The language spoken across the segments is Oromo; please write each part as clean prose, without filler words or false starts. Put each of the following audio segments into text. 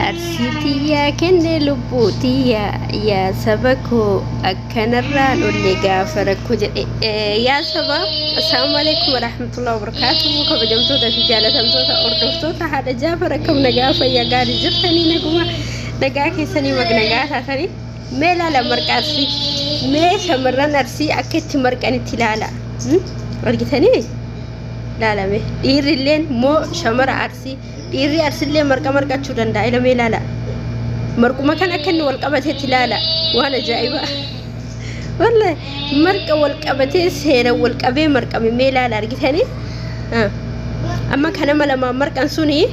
أرسيتيا كن لبوتيا يا سبكو أكن الران اللي غافرك يا سبا السلام عليكم ورحمة الله وبركاته كبجمتو دا في جالة سمتو أردفتو هذا جافركم نغافا يا غاري جرتني نغما نغاكي سني مغنغاتا سني ميلا لمركاسي مي شمران أرسي أكت مركاني تلالا أرغتني لا لا مي ديري لين مو شمر أرسي ديري أرسل لي مركا تشودن دا إلى مي لا لا مركو ما كان أكن والقبته تلالا وانا جايبة والله مركا والقبته سيرة والقبه مركا مي لا لا أرغتني أما كان ملما مركا سوني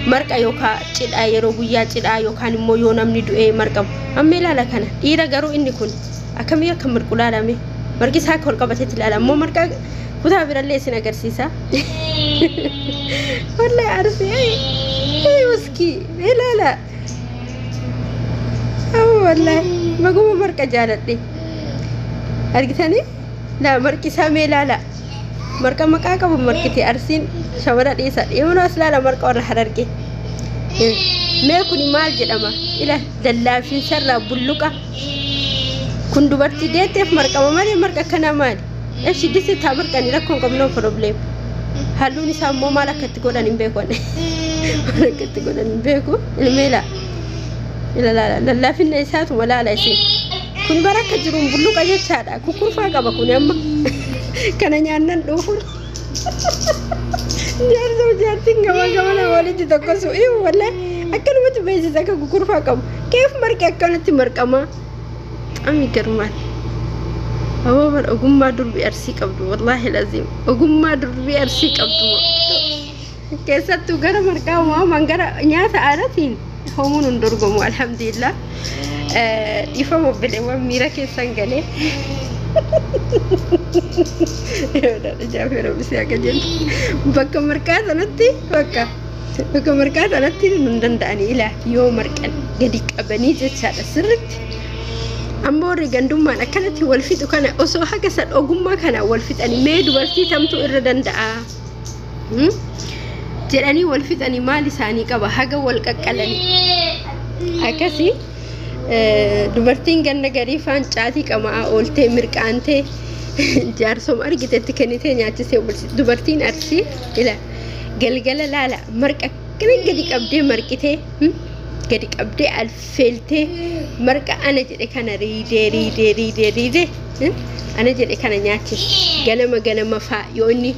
مركا يوكا تشدا يروبيا تشدا يوكا نمو يونام ندو مركا أمي لا لا كان ديرا غارو إني كون أكمل كمر كلا رامي مركي ساك والقبته تلالا مو مركا كذا برالله سنا كرسيسا والله عارفة أي مسكي لا لا والله ما قوم مركا جالتني أرجتني لا مركي سامي لا مركا مكاكا بمركتي أرسين شمرات إيسا يوم أصلا لا مركا ولا حرركي ما يكون مال جدما إلى دلافين سر بلوكا كن دبرتي ديتف مركا مالي مركا كنا مالي إيش ديسي تامر كاني لكم كم نو problem هلوني سامو مالا كتقولن نبيكون مالا كتقولن نبيكو الميلا لا لا في النسات ولا لا شيء كن بركة جرون بلوك أجت شادا كوكور فاقا بكون يما كنا نيانن دوفون جار زوجاتين كمان والدي تقصو إيه ولا أكل ما تبيزي زكا كوكور فاقا كيف مركا كانت مركما أمي كرمان هو بر أقوم ما دور بأرسي قبض والله لازم أقوم ما دور بأرسي قبض كيسة تجارة مركا وما منجرة ناس عارفين هم ندرجم والحمد لله يفهموا بالإمام ميرا كيسان قلي يا جافر بس يا كجن بك مركا تنتي بك مركا تنتي نندن إلى يوم مركا قديك أبني جت سرت أما رجندوم ما كانت والفيت وكان أسوأ حاجة صار أقوم ما كان والفيت أني ميد والفيت تمتو إردن دا جراني والفيت أني ما لساني كبا حاجة والككلني أكاسي دبرتين جنة قريفان شاتي كما أولتي مركانتي جارسوم أرجت تكنيتين ياتسي دبرتين أرسي إلى قل لا مرك كنا قديك أبدي مركتي قديك أبدي الفلتي مركا أنا جدي كان ريدي أنا جدي كان نياتي جنما فا يوني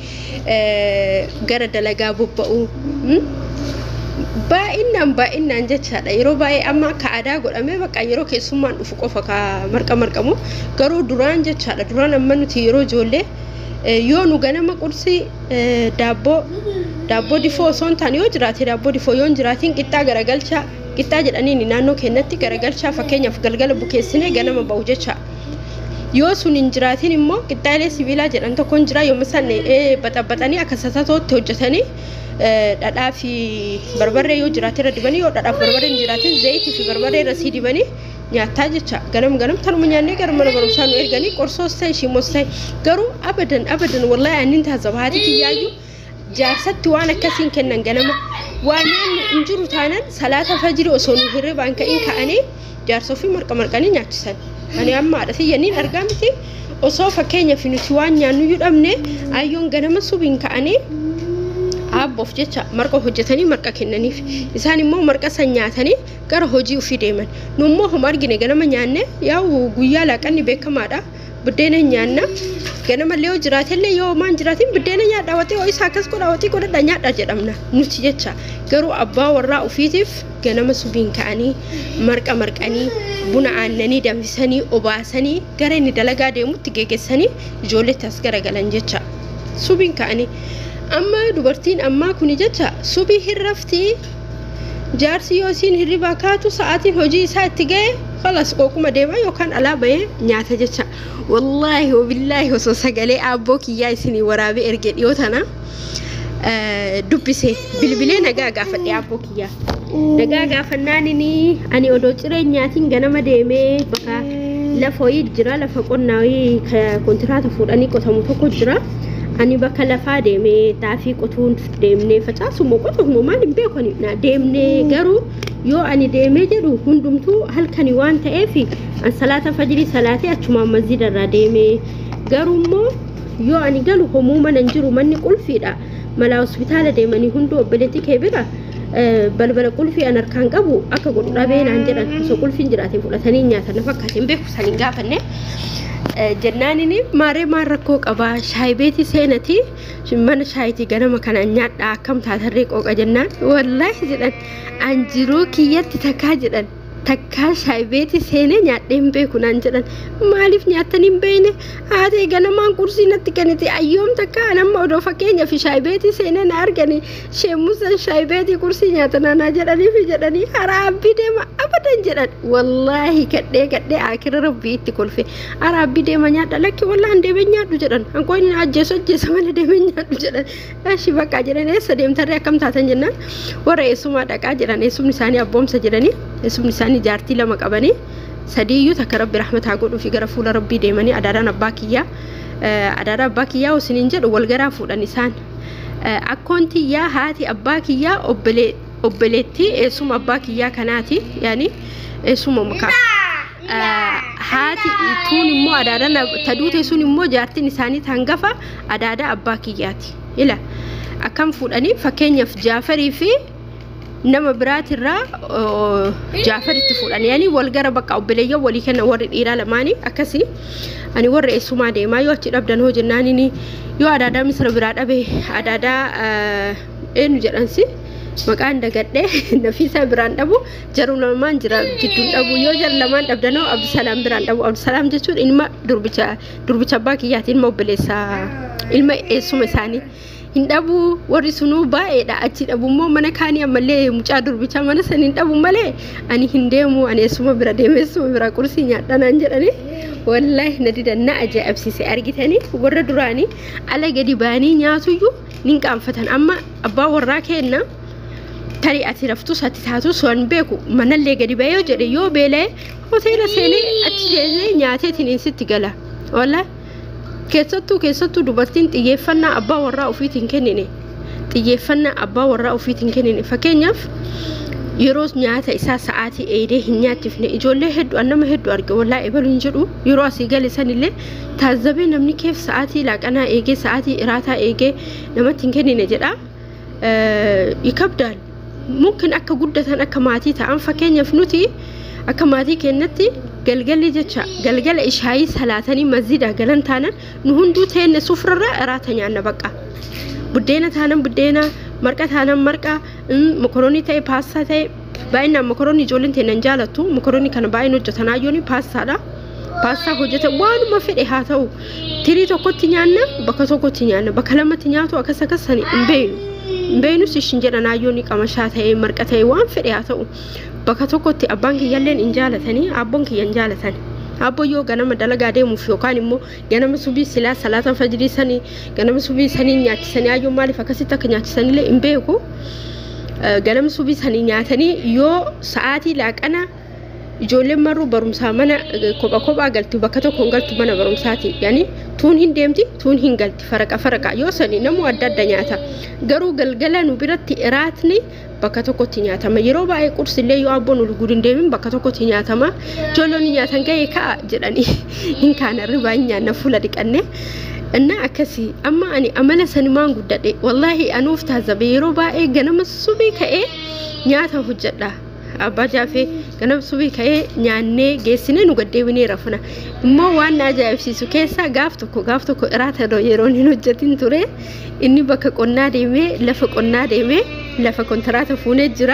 جرد لجا بوبو ba inna jecha da yiro bai amma ka ada god ame baka yiro ke summan dufu kofa ka marka mo garo duran jecha da duran amanu ti yiro jolle yonu ganama kursi dabbo di fo son tan yo jirati dabbo di fo yon jiratin kitta garagalcha kitta jedani ni nano kenatti garagalcha fakenya galgala bukesine ganama bawjecha yo sunin jiratin immo kittale sibila jedan to kon jira yo misanne batabatani akasata to hojjetani dada fi barbare yo jiratira dibani yo dada barbare jiratin zaiti fi barbare rasidi bani nyaata jecha ganam tan munyanne gar mana garu sanu ergani qorso sai shimo sai garu abadan wallahi anin ta zabati kiyayu jarsatti wana kasin kennan ganama wanan injuru tanan salata fajr osonu hirre banka in ka ane jarso fi marqani nyaachisan ani amma da siyani argamti oso fakenya finuti wanya nu yudamne ayon ganama subin ka ane abbof jecha marqa hojjetani marqa kennaniif isaan immoo marqa sanyaatani gara hojii ufi deeman nummo homargine ganama nyaanne yaw guyyaa laqanni beekamaadha buddeena nyaanna ganama leeyo jiraatelle yoo maan jiraatin buddeena nyaadha wati oo isa kas godha wati godha nyaadha jedhamna nuti jecha garuu abbaa warraa ufiitiif ganama subiin ka'anii marqanii buna aannanii danfisanii obaasanii gara inni dalagaa deemutti geegessanii ijoolletti as garagalan jecha subiin ka'anii amma dubartiin amma kuni jecha subii hirrafti jaarsi yoosiin hirriba kaatu sa'aatiin hojii isaa itti ga'e خلاص قوكما ديما يوكان على بيه نياتا جتشا والله وبالله وصو سغالي ابوك ياي سني ورابي ارجد يوتانا دبسي بلبلي نغاغا فدي ابوك يا نغاغا فنانني اني اودو تشري نياتين غنما ديمي بكا لفوي جرا لفقناوي كونترات فوداني كوتامو توكو جرا ani bakka lafaa deemee taafii qotuun deemnee facaasuma qotuun maal hin beekani na deemnee garuu yoo ani deemee jedhu hundumtuu halkani waan ta'eef an salaata fajrii salaatee achuma masjida irraa deemee garuu immoo yoo ani galu homuma nan jiru manni qulfiidha mala hospitaala deemanii hunduu obboleetti kee bira balbala qulfii an harkaan qabu akka godhu dhabee naan jedhan osoo qulfiin jiraatiin fudhatanii nyaatan na fakkaatiin beeku saniin gaafanne jennaanin maaree maal rakkoo qabaa shaayii beeti seenati mana shaayitii ganama kana nyaadhaa akkam taatarree qooqa jennaan wallaahi jedhan an jiruu kiyyatti takkaa jedhan takkaa shaayii beeti seenee nyaadheen beeku naan jedhan maaliif nyaattan hin beekne haatee ganamaan qursii natti kennite ayyoom takkaa anamma odoo fakkeenyaaf shaayii beeti seenee na argani sheemusan shaayii beeti qursii nyaatan anaa jedhaniif jedhanii haraabbii deema abadan jedhan wallaahi kadhee akira rabbii itti kolfe haraabbii deema nyaadha lakki wallaan deemee nyaadhu jedhan hanqoonni ajjeesa malee deemee nyaadhu jedhan ashi bakka jedhan eessa deemtarree akkam taatan jennaan warra eessumaa dhaqaa jedhan eessumni isaanii abboomsa jedhanii eessumni isaanii jaartii lama qabanii sadiiyyuu takka rabbi rahmataa godhuu fi gara fuula rabbii deemanii adaadaan abbaa kiyyaa osiniin jedhu wal garaa fuudhan isaan akkoontii haati abbaa kiyyaa obboleetti eessuma abbaa kiyyaa kanaati yaani eessuma mukaa haati tuun immoo adaadaan taduute sun immoo jaartiin isaanii hangafa adaadaa abbaa kiyyaati ila akkam fuudhanii fakkeenyaaf Jaafarii fi nama biraatirraa Jaafaritti fuudhan yaani wal gara bakka obboleeyyan walii kenna warri dhiiraa lamaanii akkasii ani warra eessumaa deemaa yoo achi dhabdan hoo jennaanini yoo adaadaa misira biraa dhabe adaadaa eenyu jedhansi maqaan dagadhee Nafiisaa biraan dhabu jaru lamaan jira jidduun dhabu yoo jar lamaan dhabdanoo Abdusalaam biraan dhabu Abdusalaam jechuun ilma durbicha abbaa kiyyaatiin ilma obboleessaa ilma eessuma isaanii hindabu warri sunu baay'eedha achi dhabummoo mana kaanii ammallee mucaa durbicha mana san hindabu malee ani hindeemu ani eessuma bira deemessuma bira qursii nyaadhanaan jedhanii wallaahi na didanna ajaa'ibsiise argitanii warra duraanii ala gadi baanii nyaatuyyuu nin qaanfatan amma abbaa warraa kenna tarii ati raftus ati taatus waan beeku manallee gadi bayoo jedhe yoo beelee hoteela seenee achi jeesee nyaateetiin sitti gala wallaahi keessattuu dubartiin xiyyeeffannaa abbaa warraa ofiitiin kennine xiyyeeffannaa abbaa warraa ofiitiin kennine fakkeenyaaf yeroo nyaata isaa sa'aatii eedee hin nyaachifne ijoollee hedduu nama hedduu arge wallaahi ebalu hin jedhu yeroo asii gale sanillee taazzabee namni keef sa'aatii laaqanaa eegee sa'aatii iraataa eegee namatti hin kennine jedha ikabdaal mungkin akka guddatan akka maatii ta'an fakkeenyaaf nuti akka maatii kennatti galgalli jecha galgala ishaayii salaatanii masjida galan taanan nu hunduu teenne sufrarra iraata nyaanna bakka buddeena taanan buddeena marqa taanan marqa mokoroonii ta'e paastaa ta'e baay'inaan mokoroonii ijoolleen teenan jaalattu mokoroonii kana baay'een hojjetan ayyooni paastaadha paastaa hojjetan waanuma fedhe haa ta'u tirii tokkotti nyaanna bakka tokkotti nyaanna bakka lamatti nyaatu akkas akkasani hin beeynu ishin jedhan ayyooni qamashaa ta'e marqa ta'e waan fedhe haa ta'u bakka tokkotti abbaan kiyyalleen hin jaalatanii abboon kiyyan jaalatan abbo yoo ganama dalagaa deemuuf yookaan immoo ganama subii silaa salaata fajrii sanii ganama subii sanii nyaachisanii ayyoon maaliif akkasitti akka nyaachisanillee hin beeku ganama subii sanii nyaatanii yoo sa'aatii laaqana ijoolleen marruu barumsaa mana kophaa galti bakka tokko hin galtu mana barumsaati yaani tuun hin deemti tuun hin galti faraqa yoo sanii namu adda nyaata garuu galgala nu biratti iraatni bakka tokkotti nyaatama yeroo baay'ee qursillee yoo abboon ol gudin deemin bakka tokkotti nyaatama ijoolleen nyaatan ga'ee ka'a jedhanii hin kaanarri baay'ee nyaanna fuula dhiqanne እና አከሲ አማ አኒ አመለ ሰኒማን ጉዳዴ ወላሂ አኑፍ ታዘበ የሮ ባኤ ገነም ሱቢ ከኤ ኛታ ሁጀዳ አባ ጃፌ ገነም ሱቢ ከኤ ኛኔ ጌስኔ ኑ ገዴብኔ ረፍና እሞ ዋና ጃይብሲሱ ኬሳ ጋፍቶኮ እራተ ዶ የሮን ሂኖጀቲን ቱሬ እኒ በከ ቆና ዴሜ ለፈ ቆና ዴሜ ለፈ ኮንትራተ ፉኔ ጅራ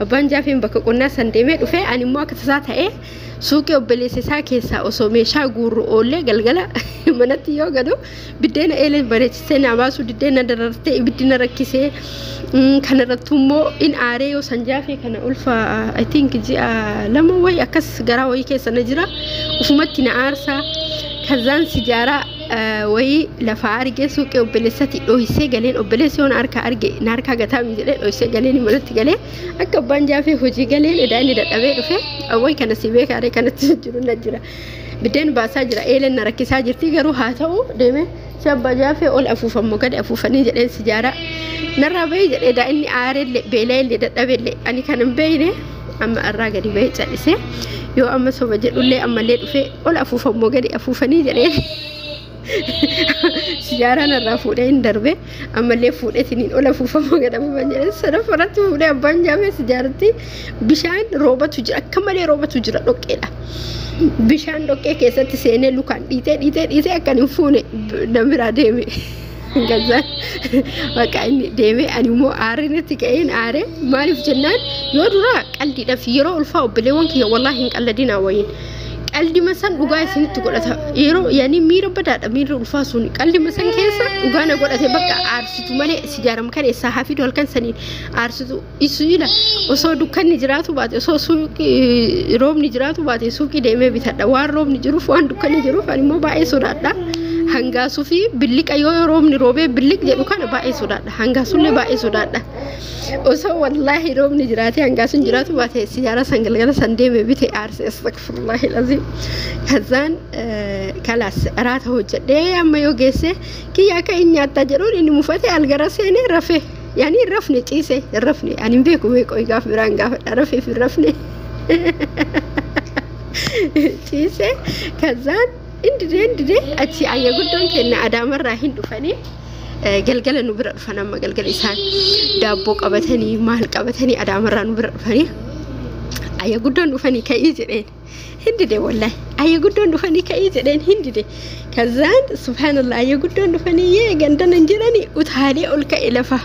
አባን ጃፌን በከ ቆና ሰንዴሜ ዱፌ አኒሞ አከተሳ ታኤ suuqii obboleessisaa keessaa osoo meeshaa guurru oollee galgala manatti yoo gadu biddeena eelee bareechisee naa baasu biddeena darartee ibiddina rakkisee kanarrattu immoo in aaree yoo sanjaafee kana ulfa I think ji'a lama wayi akkas garaa wayii keessa na jira ufumatti na aarsaa kazaan sijaaraa wayii lafa argee suuqii obboleessatti dhohisee galeen obboleessi yoon harka arge na harka gataami jedhee dhohisee galeen manatti galee akka abbaan jaafee hojii galeen edaa inni dadhabee dhufe awway kana si beekaaree kanatti jiru na jira بدين باساجر إيلن نركي ساجر تيجرو هاتو ديمه شاب جافي أول أفوف مقد أفوفني جلين سجارة نرى بيج إذا إني عارض بيلين لدبل أنا كان بينه أما الراجل بيج جالسه يو أما سوبجر ولا أما ليد في أول أفوف مقد أفوفني جلين سجارة نرى فودين دربه أما اللي فودتني أول أفوف مقد أفوفني جلين سنة فرت ولا بنجامي سجارتي بشان روبة تجرا كمالي روبة تجرا لوكيلا بشان دوكي كيسة تسيني لوكان إيتي أكان يفوني نمرا ديمي غزان وكاين ديمي أني مو عارين تكاين عاري مالف جنان يودورا قلدي دا في يرو الفاو بليوانكي والله إنك الذين وين قلدي مثلا وقاي سنت تقولها يرو يعني ميرو بدأ ميرو الفاسوني قلدي مثلا كيسة وقانا قولها بقى عارسيتو مالي سجارة مكان إساها في دول كان سنين عارسيتو إسويلا وصو دكان نجراتو بعد وصو سوق روم نجراتو بعد سوق ديمي بيتها وان روم نجروف وان دكان نجروف أنا مو باعي سودادا هنگاسو في بليك أيوه روم نروبي بليك جلو كان باعي سودادا هنگاسو اللي باعي سودادا وصو والله روم نجراتي هنگاسو نجراتو بعد سجارة سنگلغلا سنديمي بيتها عارس استغفر الله العظيم كذان كلاس راته جدي أما يوجسه كي ياك إني أتجرون إني مفتي الجراسين رفه يعني الرفني تيسه الرفني يعني بيكو يقاف برانقاف رفه في الرفني تيسه كذان إندي أتي أيه قدام كنا أدام الراهين دفني قلقل نبرر فنا ما قلقل إنسان دابوك أبتني مال أبتني أدام الران نبرر فني أيه قدام دفني كأيجرين هندي ده والله أيه قدام دفني كأيجرين هندي ده كذان سبحان الله أيه قدام دفني جندنا نجراني وتهالي أولك إلفه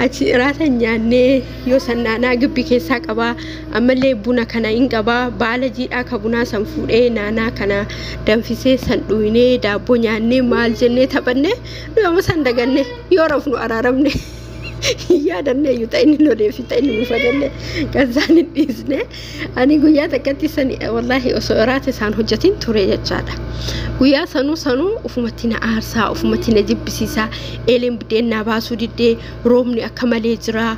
أتي راتني أني يوسنا قبي كيسا كبا أملي بونا كنا إنكبا بالجي أكبونا سنفوري نانا كنا دمفيسي سندويني دابوني أني مال جنة تبني لو مسندقني يورفنو أرارمني يا دنيا يتأني لوري في تأني مفادني كذان الإذن أنا قويا تكتي سني والله أسرات سان حجتين توري جادا قويا سنو أفهمتنا أرسا أفهمتنا جبسيسا إلين بدين نباسو دي رومني أكمل جرا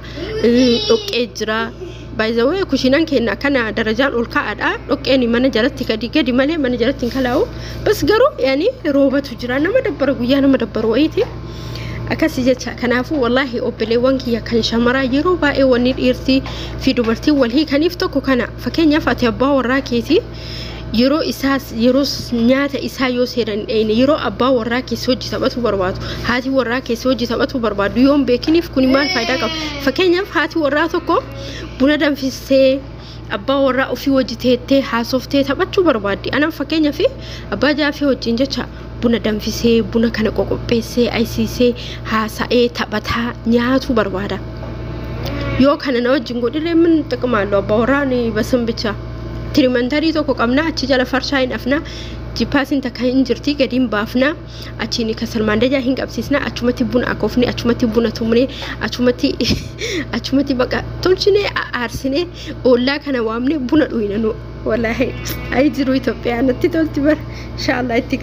أوكي جرا بايزاوي كوشينان كنا كنا درجات الكعادة أوكي ني من جرت كدي مالي من جرت كلاو بس قرو يعني روبة تجرا نما دبر قويا نما دبر ويتي أكاسي كنافو والله أبلي وانكي كان شمرا يرو باي ونير إرتي في دبرتي والهي كان يفتكو كنا فكان يفاتي أبا وراكيتي يرو إساس يرو نياتا إسا يوسيران أين يرو أبا وراكي سوجي تباتو بربادو هاتي وراكي سوجي تباتو بربادو يوم بيكيني فكوني مال فايداكو فكان يف هاتي وراتوكو بندم في السي أبا ورا في وجهتي حاسوفتي تباتو بربادي أنا فكان يفي أبا جا في وجهنجا buna danfisee buna kana qoqopheessee aysiisee haasa'ee taphataa nyaatu barbaada yoo kana na wajjin godhile min xiqqamaloo bawraani basan bicha tirimantarii tokko qabna achi jala farshaayin afna jipaasin takka hin jirti gadiin baafna achini kasalmaandaja hin qabsiisna achumatti buna akofni achumatti buna tumne achumatti baqa tolchine aarsine oollaa kana waamne buna dhuyna no wallahi ay jiru Itoophiyaa natti tolti bar inshallah itti